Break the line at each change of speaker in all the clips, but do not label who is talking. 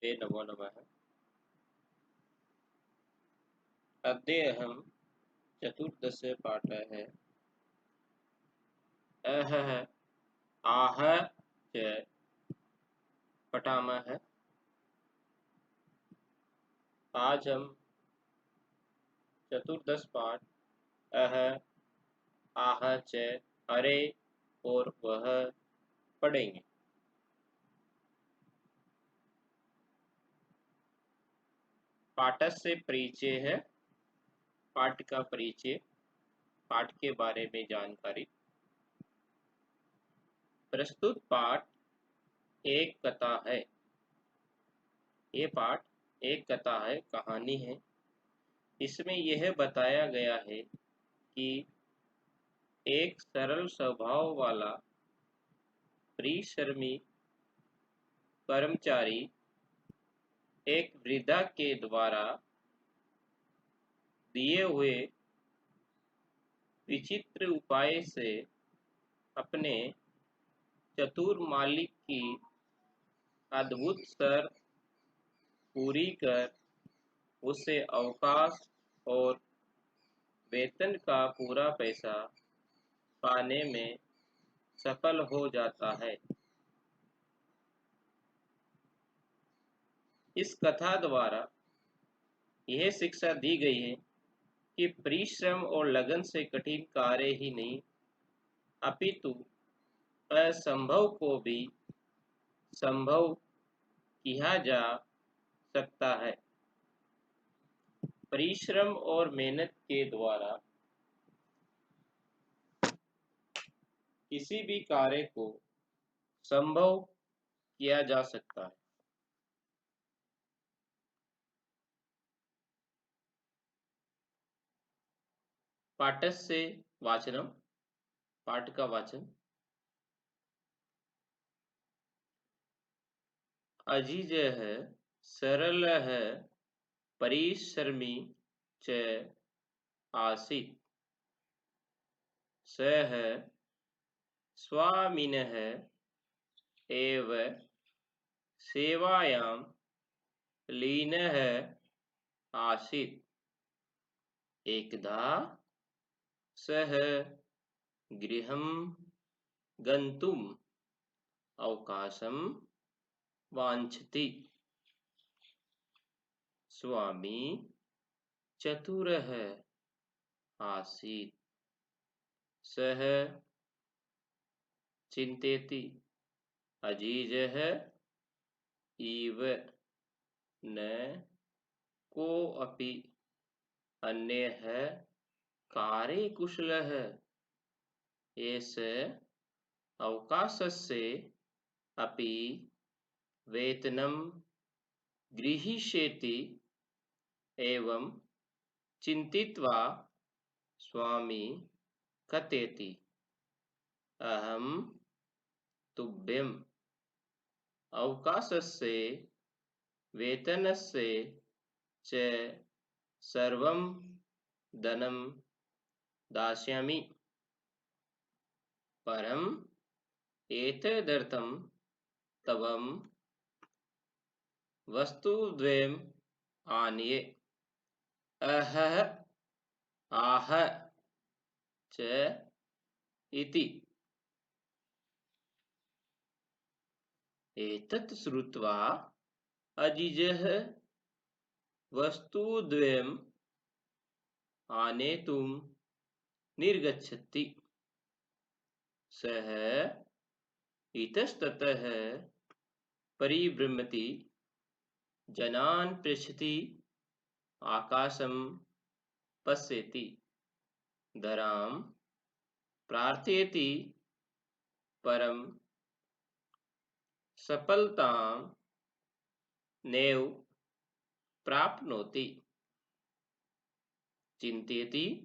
ते नमो नमः। अद्यहं चतुर्दशपाठः अहः आह च पठामः। आज हम चतुर्दश पाठ अह आह च अरे और वह पढ़ेंगे। पाठस्य परिचय है। पाठ का परिचय, पाठ के बारे में जानकारी। प्रस्तुत पाठ एक कथा है। ये पाठ एक कथा है, कहानी है। इसमें यह बताया गया है कि एक सरल स्वभाव वाला परिश्रमी कर्मचारी एक वृद्धा के द्वारा दिए हुए विचित्र उपाय से अपने चतुर मालिक की अद्भुत शर्त पूरी कर उसे अवकाश और वेतन का पूरा पैसा पाने में सफल हो जाता है। इस कथा द्वारा यह शिक्षा दी गई है कि परिश्रम और लगन से कठिन कार्य ही नहीं, अपितु असंभव को भी संभव किया जा सकता है। परिश्रम और मेहनत के द्वारा किसी भी कार्य को संभव किया जा सकता है। पाठस्य वाचनम, पाठ का वाचन। अजिजः सरलः परिश्रमी च आसीत्। सः स्वामिनः एव सेवायां लीनः आसीत्। एकदा सः गृहं गन्तुम् अवकाशं वाञ्छति। स्वामी चतुरः आसीत्। सः चिन्तयति अजीजः इव न कोऽपि अन्यः कार्ये कुशलः एष अवकाशस्य अपि वेतनं गृहीष्यति। एवं चिन्तित्वा स्वामी कथयति, अहं तुभ्यम् अवकाशस्य वेतनस्य च सर्वं धनं दास्यामि, परम् एतदर्थं तवं वस्तुद्वयम् आनय, अहः आह च इति। एतत् श्रुत्वा अजिजः वस्तुद्वयम् आनेतुं निर्गच्छति। सः इतस्ततः परिभ्रमति, जनान् पृच्छति, आकाशं पश्यति, धरां प्रार्थयति, परं सफलतां नैव प्राप्नोति। चिन्तयति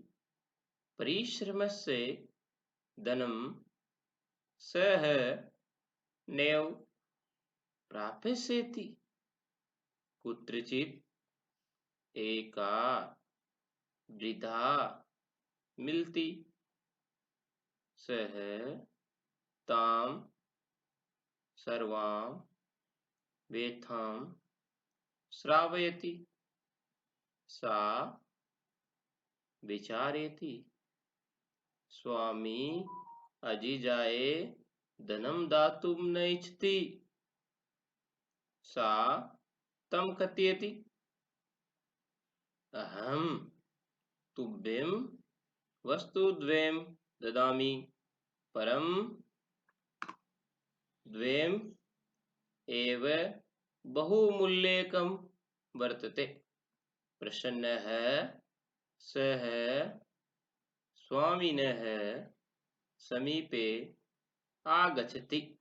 परिश्रमस्य धनं सः नैव प्राप्स्यति। कुत्रचित् एका वृद्धा मिलति, सः तां सर्वां व्यथां श्रावयति, सा विचारयति, स्वामी अजिजाये धनं दातुं न इच्छति, सा तं कथयति, अहं तुभ्यं वस्तुद्वयं ददामि, परं द्वयम् एव बहुमूल्यकं वर्तते। प्रसन्नः सः स्वामिनः समीपे आगच्छति।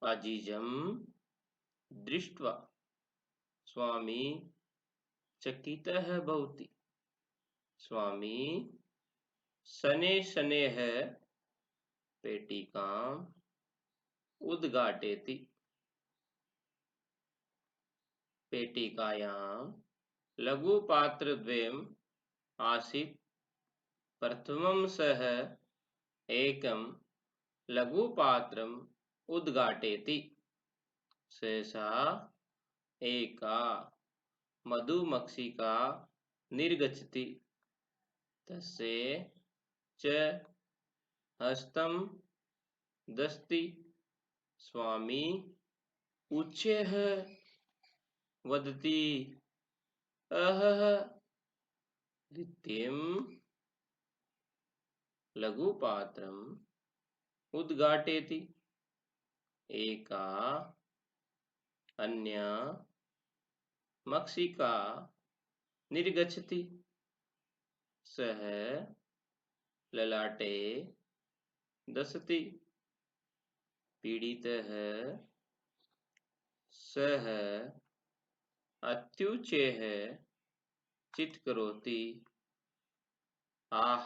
अजीजं दृष्ट्वा स्वामी चकितः भवति। स्वामी शनैः शनैः पेटिकाम् उद्घाटयति। पेटिकायां लघुपात्रद्वयम् आसीत्। प्रथमं सः एकं लघुपात्रम् उद्घाटयति। सहसा एका मधुमक्षिका निर्गच्छति। तस्य च हस्तं दस्ति। स्वामी उच्चैः वदति, अहः। द्वितीयं लघुपात्रम् उद्घाटयति। एका अन्या मक्षिका निर्गच्छति। सः ललाटे दशति। पीडितः सः अत्युच्चैः चित्करोति, आह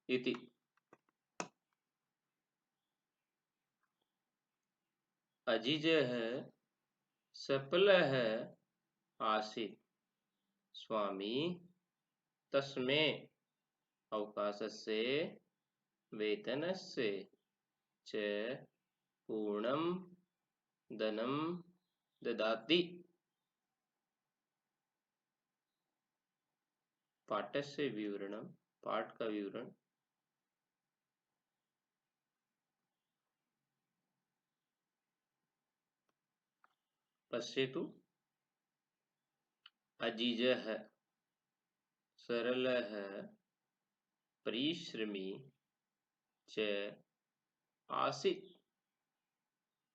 इति। अजिजः सफलः आसीत्। स्वामी तस्मै अवकाशस्य वेतनस्य च पूर्णं धनं ददाति। पाठस्य विवरणं, पाठ का विवरण। पश्यतु। अजीजः सरलः परिश्रमी च आसीत्।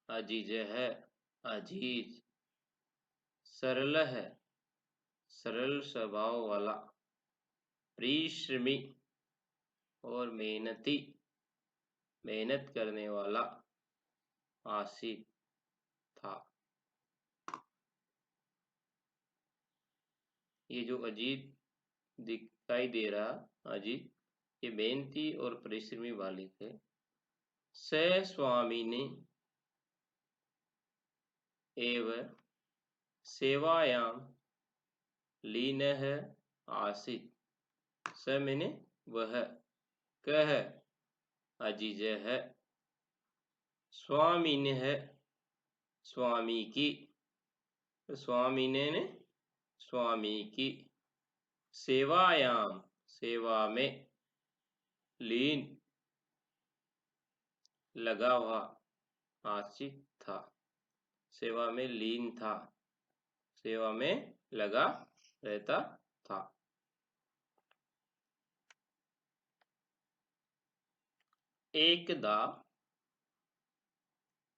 अजीजः अजीज सरलः सरल स्वभाव वाला, परिश्रमी और मेहनती मेहनत करने वाला आसीत था। ये जो अजीत दिखाई दे रहा, अजीत ये मेहनती और परिश्रमी बालिक है। स स्वामी ने एव सेवायां लीनः आसीत्। स मैंने वह, कह अजीजः, स्वामिनः स्वामी की, स्वामी ने स्वामी की, सेवायाम सेवा में, लीन लगा हुआ, आश्रित था, सेवा में लीन था, सेवा में लगा रहता था। एकदा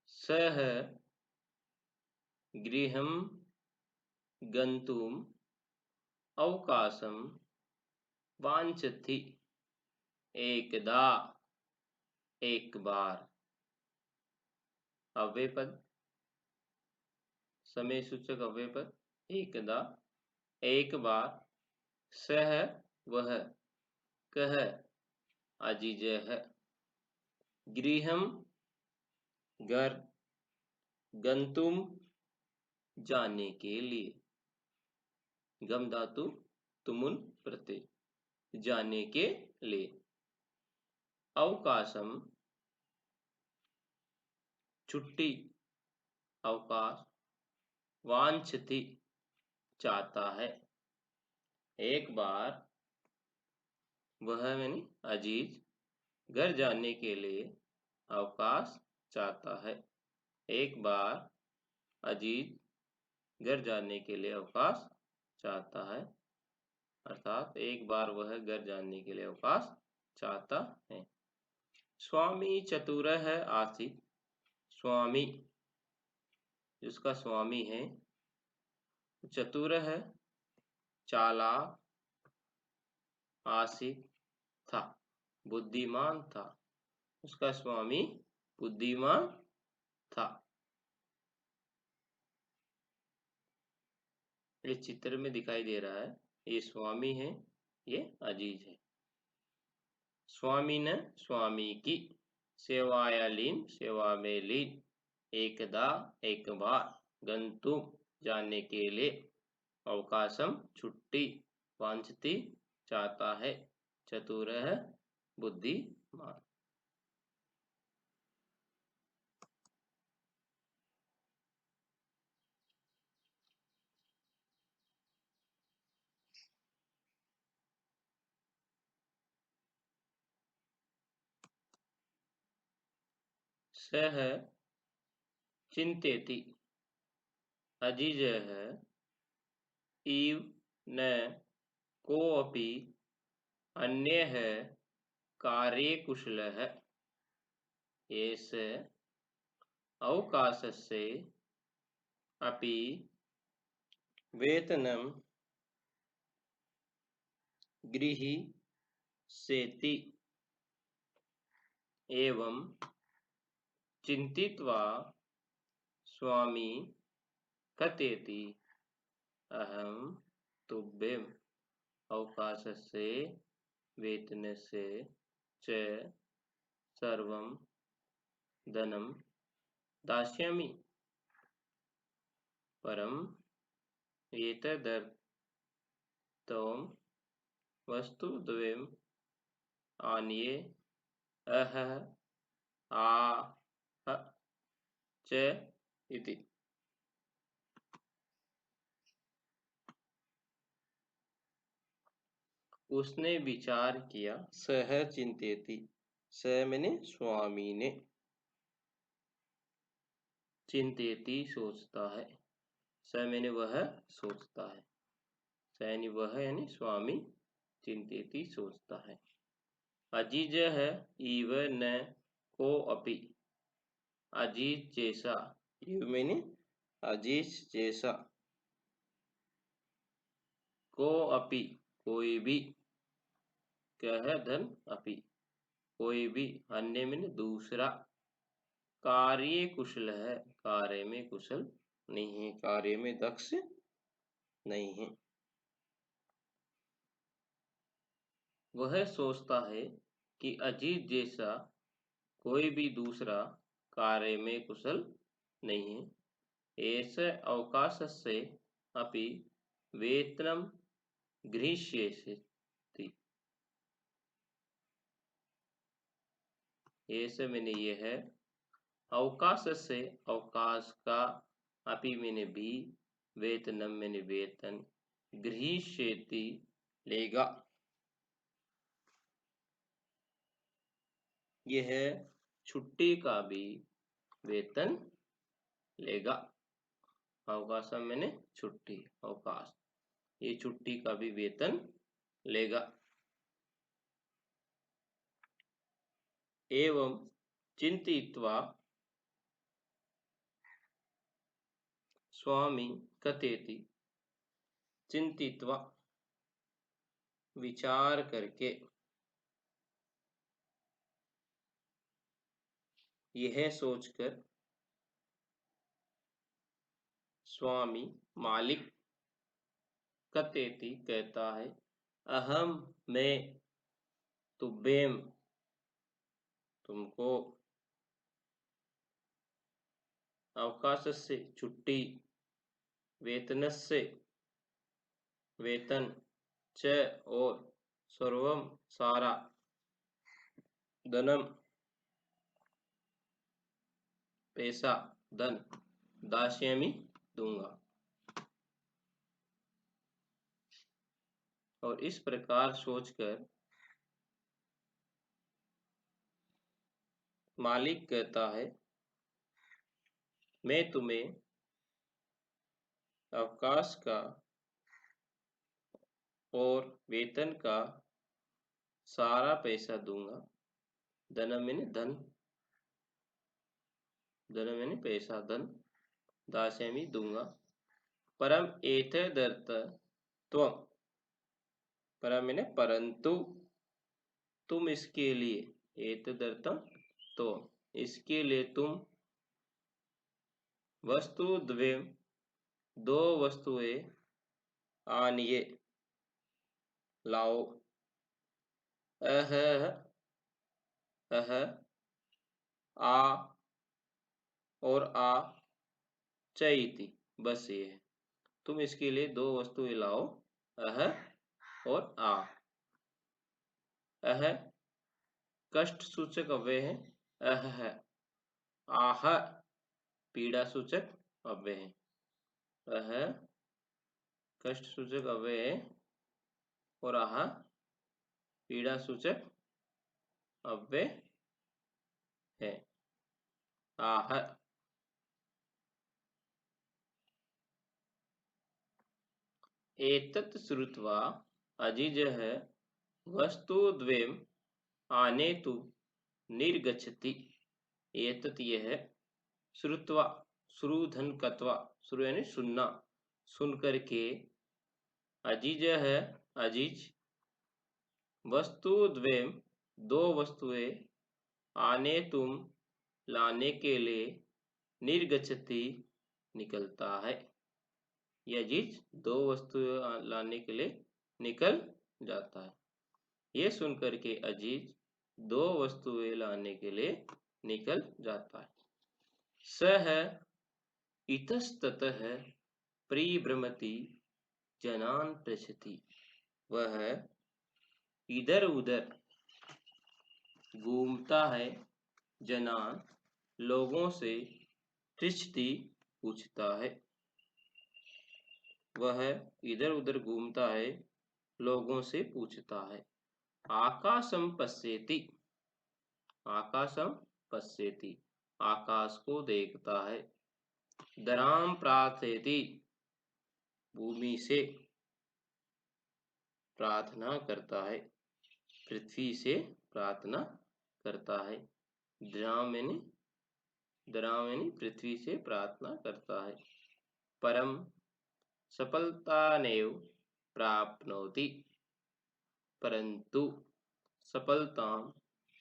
सः गृहं गन्तुम् अवकाशं वाञ्छति। एकदा एक बार, अव्ययपद, समय सूचक अव्ययपद। एकदा एक बार, सः वह, कह अजीजः, गृहं घर, गंतुम जाने के लिए, गम धातु तुमुन प्रत्यय, जाने के लिए, अवकाशम छुट्टी अवकाश वांछति चाहता है। एक बार वह यानी अजीज घर जाने के लिए अवकाश चाहता है। एक बार अजीज घर जाने के लिए अवकाश चाहता है, अर्थात एक बार वह घर जाने के लिए अवकाश चाहता है। स्वामी चतुरः आसीत्, स्वामी जिसका स्वामी है चतुर है, चालाक, आसीत् था, बुद्धिमान था, उसका स्वामी बुद्धिमान था। ये चित्र में दिखाई दे रहा है, ये स्वामी है, ये अजीज है। स्वामी ने स्वामी की सेवाया लीन, सेवा में लीन, एकदा एक बार, गंतुम जाने के लिए, अवकाशम छुट्टी, वांछति चाहता है, चतुर है बुद्धिमान। सह चिंतेति, अजीज है, इव न कोऽपि अन्यः कार्ये कुशलः, एष अवकाशस्य अपि वेतनं गृहीष्यति। एवं चिन्तित्वा स्वामी कथयति, अहं तुभ्यम् अवकाशस्य वेतनस्य च सर्वं धनं दास्यामि, परम् एतदर्थं वस्तुद्वयम् आनीय अहः आह च इति। उसने विचार किया, सह चिंतेति, सह मैंने स्वामी ने, चिंतेति सोचता है, स मैंने वह सोचता है, स यानी वह यानी स्वामी, चिंतेति सोचता है। अजीज है, इव न को अपि, अजीज जैसा, इव मैंने अजीज जैसा, को अपि कोई भी, क्या है धन अपि कोई भी, अन्य मैंने दूसरा, कार्य कुशल है, कार्य में कुशल नहीं है, कार्य में दक्ष नहीं है। वह सोचता है कि अजीत जैसा कोई भी दूसरा कार्य में कुशल नहीं है। ऐसे अवकाशस्य अपि वेतनं गृहीष्यति, ऐसे मैंने ये है, अवकाश से अवकाश का, अपि मैंने भी, वेतनम मैंने वेतन, गृहीष्यति लेगा, यह छुट्टी का भी वेतन लेगा। अवकाश मैंने छुट्टी, अवकाश, ये छुट्टी का भी वेतन लेगा। एवं चिंतित्वा स्वामी कथयति, चिंतित्वा विचार करके, यह सोचकर, स्वामी मालिक, कथयति कहता है, अहम मैं, तुभ्यम तुमको, अवकाशस्य छुट्टी, वेतनस्य वेतन, च और सर्वम सारा, धनम पैसा धन दास्यामि दूंगा। और इस प्रकार सोचकर मालिक कहता है, मैं तुम्हें अवकाश का और वेतन का सारा पैसा दूंगा। धन मैंने धन, धन मैंने पैसा धन दास्यामि दूंगा। परम एतदर्थ त्वं, परम मैंने परंतु, तुम इसके लिए, एतदर्थम तो इसके लिए तुम, वस्तु द्वयम दो वस्तुएं, आनिए लाओ, अह अह आ और आ चैति, बस ये है। तुम इसके लिए दो वस्तुएं लाओ, अह और आ। अह कष्ट सूचक अव्यय है, अह है। आह पीड़ा सूचक अव्यय है। अह कष्ट सूचक अव्यय है और आह पीड़ा सूचक अव्यय है। आह एतत् श्रुत्वा अजिजः वस्तुद्वयम् आनेतुं निर्गच्छति। एतत् यह श्रुत्वा, श्रुधन कत्वा, श्रु यानी सुनना, सुन करके, अजिजः अजिज, वस्तुद्वयम् दो वस्तुएं, आनेतुं लाने के लिए, निर्गच्छति निकलता है। यह अजीज दो वस्तुएं लाने के लिए निकल जाता है। ये सुनकर के अजीज दो वस्तुएं लाने के लिए निकल जाता है। सह इतस्ततः परिभ्रमति जनान पृच्छति, वह इधर उधर घूमता है, जनान लोगों से, पृच्छति पूछता है। वह इधर उधर घूमता है, लोगों से पूछता है। आकाशम पश्यति, आकाशम पश्यति, आकाश को देखता है। धराम प्रार्थयति, भूमि से प्रार्थना करता है, पृथ्वी से प्रार्थना करता है। द्राम यानी पृथ्वी से प्रार्थना करता है। परम सफलतानेव प्राप्नोति, परंतु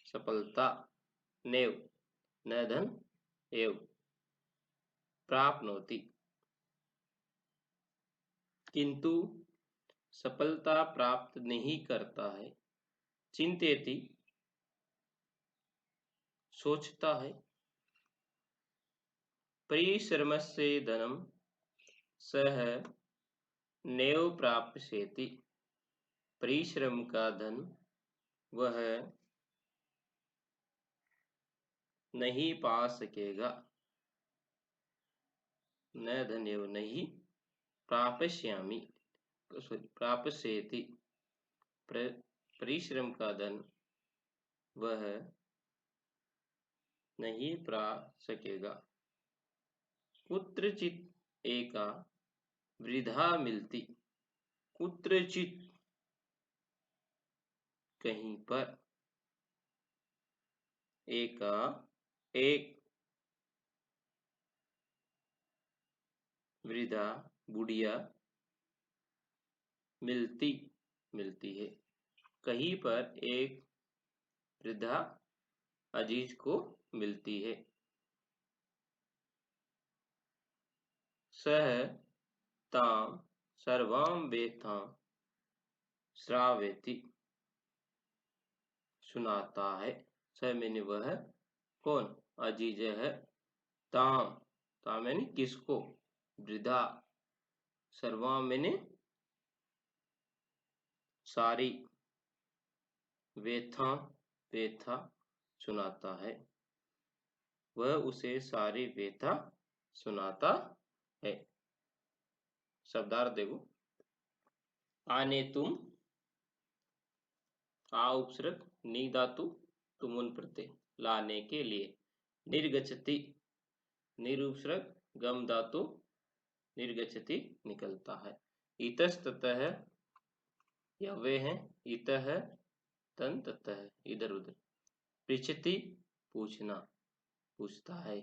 सफलता नेव न धन एव प्राप्नोति, किंतु सफलता प्राप्त नहीं करता है। चिंतेति सोचता है। परिश्रमस्य धनम सह नैव प्राप्स्यति, परिश्रम का धन वह नहीं पा सकेगा। न धन्यव नहीं, प्राप्स्यामि प्राप्स्यति, परिश्रम का धन वह नहीं पा सकेगा। कुत्रचित एका वृद्धा मिलती, कुत्रचित कहीं पर, एका एक वृद्धा बुढ़िया, मिलती है, कहीं पर एक वृद्धा अजीज को मिलती है। सह ताम सर्वाम व्यथां श्रावयति, सुनाता है। सह मैंने वह, कौन, अजीज है। ताम मैंने किसको, वृद्धा। सर्वाम मैंने सारी, व्यथा सुनाता है। वह उसे सारी व्यथा सुनाता है। शब्दार्थ देखो, आने तुम, आ उपसर्ग, नी धातु, तुमुन प्रत्यय, लाने के लिए। निर्गच्छति, निरुपसर्ग, गम धातु, निर्गच्छति निकलता है। इतस्ततः, या वे हैं, इतः तन ततः इधर उधर। पृच्छति पूछना, पूछता है।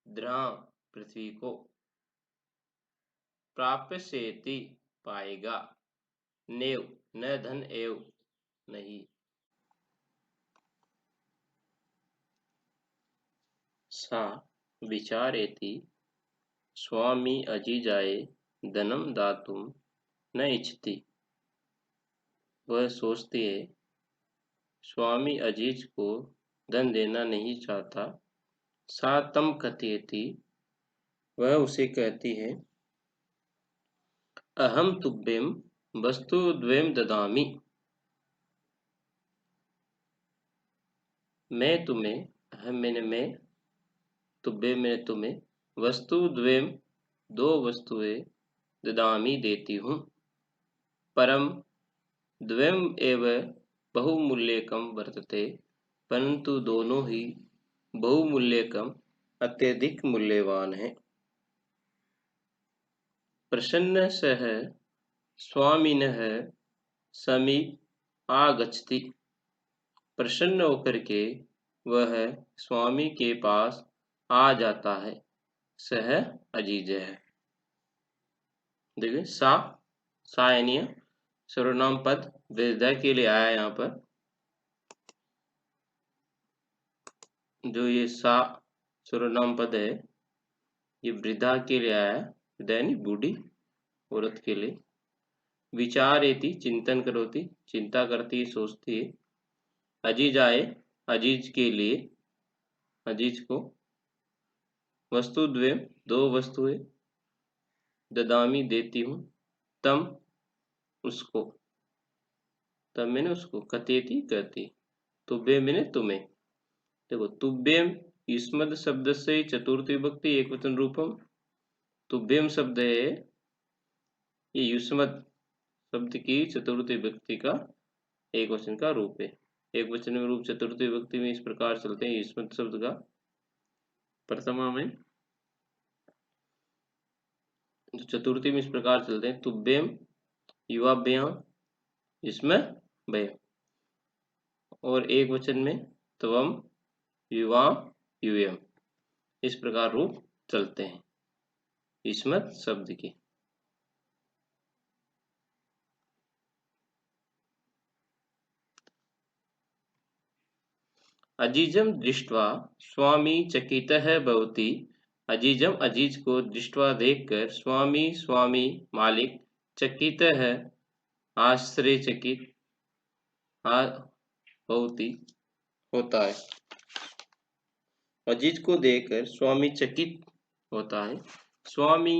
द्रां पृथ्वी को। प्राप्स्यति पाएगा। नेव न धन एव नहीं। सा विचारेति स्वामी अजीजाय धनम दातुम न इच्छति। वह सोचती है स्वामी अजीज को धन देना नहीं चाहता। सा तम कथयति, वह उसे कहती है। अहम तुभ्यं वस्तुद्वयं ददामि, मैं तुम्हें, अहम मैंने मैं, तुभ्यं मैंने तुम्हें, वस्तुद्वयं दो वस्तुएं, ददामि देती हूँ। परम द्वयम् एव बहुमूल्यकम वर्तते, परंतु दोनों ही बहुमूल्यकम अत्यधिक मूल्यवान है। प्रसन्न सह स्वामिनः समीप आगच्छति, प्रसन्न होकर के वह स्वामी के पास आ जाता है। सह अजीज है। देखिए सा यानी सर्वनाम पद वृद्धा के लिए आया। यहाँ पर जो ये सा सर्वनाम पद है, ये वृद्धा के लिए आया है। वृद्धा यानी बूढ़ी औरत के लिए। विचारेति चिंतन करोति, चिंता करती, सोचती है। अजीज आए, अजीज के लिए, अजीज को। वस्तुद्वयम् दो वस्तुएं, ददामी देती हूँ, तम उसको, तम मैंने उसको, कथयति कहती, तुभ्यं मैंने तुम्हें। देखो तुभ्यं युष्मद् शब्द से चतुर्थी विभक्ति एकवचन रूपम। तुभ्यं शब्द है, ये युष्मद् शब्द की चतुर्थी विभक्ति का एक वचन का रूप है। एक वचन में रूप चतुर्थी विभक्ति में इस प्रकार चलते हैं युष्मद् शब्द का। प्रथमा में चतुर्थी में इस प्रकार चलते हैं। तुभ्यं युवाभ्याम, इसमें भय, और एक वचन में त्वम युवाम यूयम, इस प्रकार रूप चलते हैं युष्मद् शब्द के। अजीजम दृष्ट्वा स्वामी चकितः भवति, अजीजम अजीज को दृष्ट्वा देखकर स्वामी स्वामी मालिक, चकितः आश्चर्यचकित, भवति होता है। अजीज को देखकर स्वामी चकित होता है। स्वामी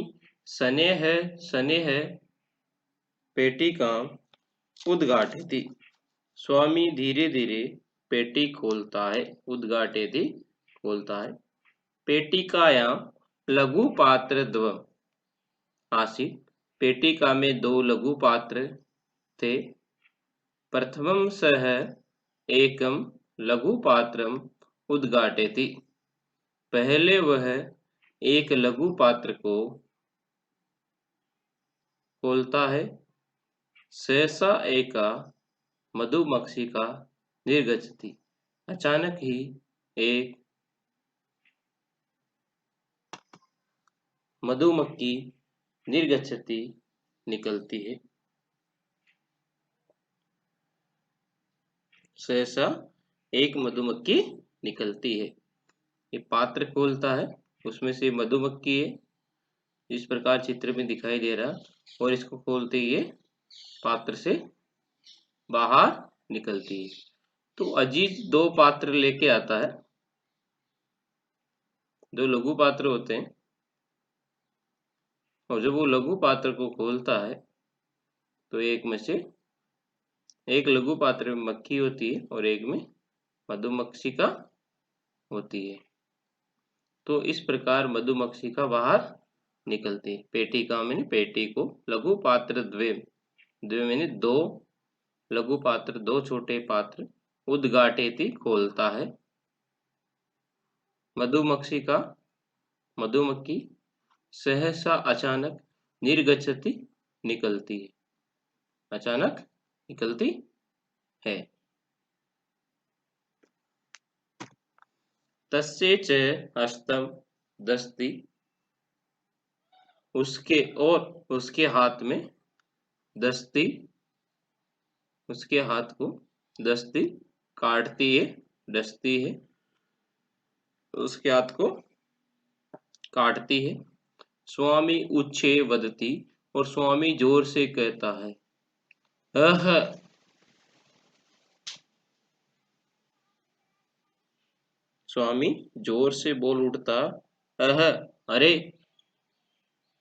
स्नेह स्नेह पेटिकाम उद्घाटयति, स्वामी धीरे धीरे पेटी खोलता है। उद्घाटयति खोलता है। पेटिकायां लघु पात्र द्वयम् आसीत्, पेटिका में दो लघु पात्र थे। प्रथमं सः एकं लघु पात्रम् उद्घाटयति, पहले वह एक लघु पात्र को खोलता है। सहसा एका मधुमक्षिका निर्गच्छति, अचानक ही एक मधुमक्खी निर्गच्छति निकलती है। सहसा एक मधुमक्खी निकलती है। ये पात्र खोलता है, उसमें से मधुमक्खी है, इस प्रकार चित्र में दिखाई दे रहा, और इसको खोलते ही ये पात्र से बाहर निकलती है। तो अजीज दो पात्र लेके आता है, दो लघु पात्र होते हैं, और जब वो लघु पात्र को खोलता है तो एक में से, एक लघु पात्र में मक्खी होती है और एक में मधुमक्षिका होती है। तो इस प्रकार मधुमक्षिका बाहर निकलती है। पेटिका मैंने पेटी को, लघु पात्र द्वयम, द्वयम मैंने दो, लघु पात्र दो छोटे पात्र, उद्घाटेति खोलता है, मधुमक्षिका मधुमक्खी सहसा अचानक निर्गच्छति निकलती है, अचानक निकलती है। तस्ये च हस्तम दस्ती, उसके और उसके हाथ में दस्ती, उसके हाथ को दस्ती काटती है, डसती है, उसके हाथ को काटती है। स्वामी उच्छे वदती, और स्वामी जोर से कहता है, अह, स्वामी जोर से बोल उठता, अह, अरे,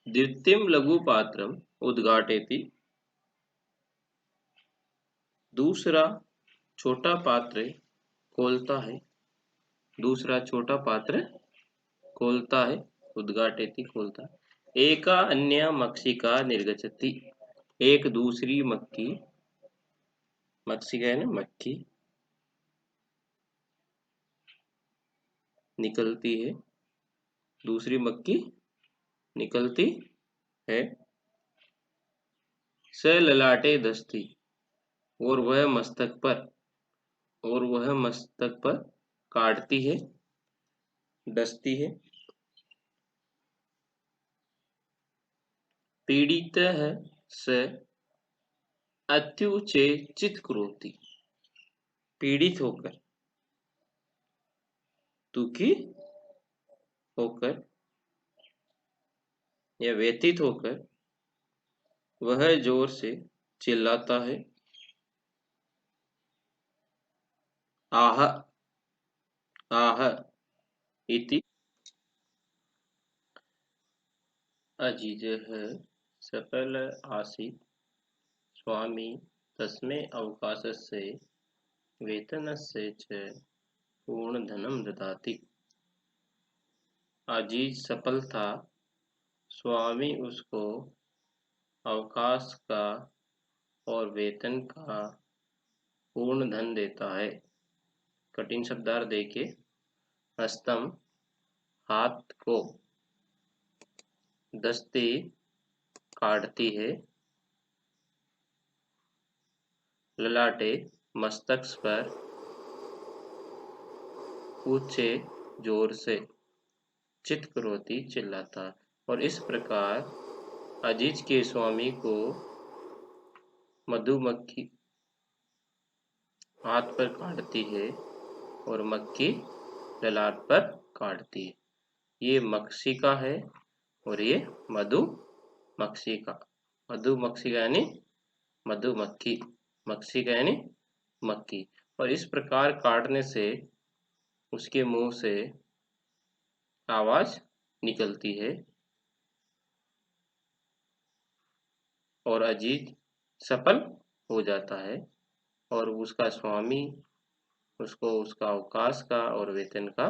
द्वितीयं लघु पात्रम उद्घाटेति, दूसरा छोटा पात्र खोलता है, दूसरा छोटा पात्र खोलता है, उद्घाटेति खोलता है। एका अन्य मक्षिका निर्गच्छति, एक दूसरी मक्खी, मक्षिका है ना मक्खी, निकलती है, दूसरी मक्खी निकलती है। स ललाटे दस्ती, और वह मस्तक पर, और वह मस्तक पर काटती है, डसती है। पीड़ितः स अत्युचे चित्करोति, पीड़ित होकर, दुखी होकर या व्यथित होकर वह जोर से चिल्लाता है, आह, आह इति अजिजः सफल आसीत् स्वामी तस्मै अवकाशस्य वेतनस्य च पूर्णधनं ददाति। अजीज सफल था, स्वामी उसको अवकाश का और वेतन का पूर्ण धन देता है। कठिन शब्दार्थ देखिए, हस्तम हाथ को, दस्ती काटती है, ललाटे मस्तक पर, ऊंचे जोर से, चित्करोती चिल्लाता। और इस प्रकार अजीज के स्वामी को मधुमक्खी हाथ पर काटती है और मक्खी ललाट पर काटती है। ये मक्षिका है और ये मधुमक्षिका, मधुमक्षिका यानी मधुमक्खी, मक्षिका यानी मक्खी। और इस प्रकार काटने से उसके मुंह से आवाज निकलती है और अजीज सफल हो जाता है और उसका स्वामी उसको उसका अवकाश का और वेतन का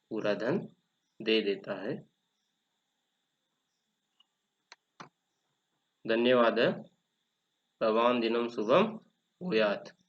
पूरा धन दे देता है। धन्यवाद। भवान् दिनं शुभं भूयात्।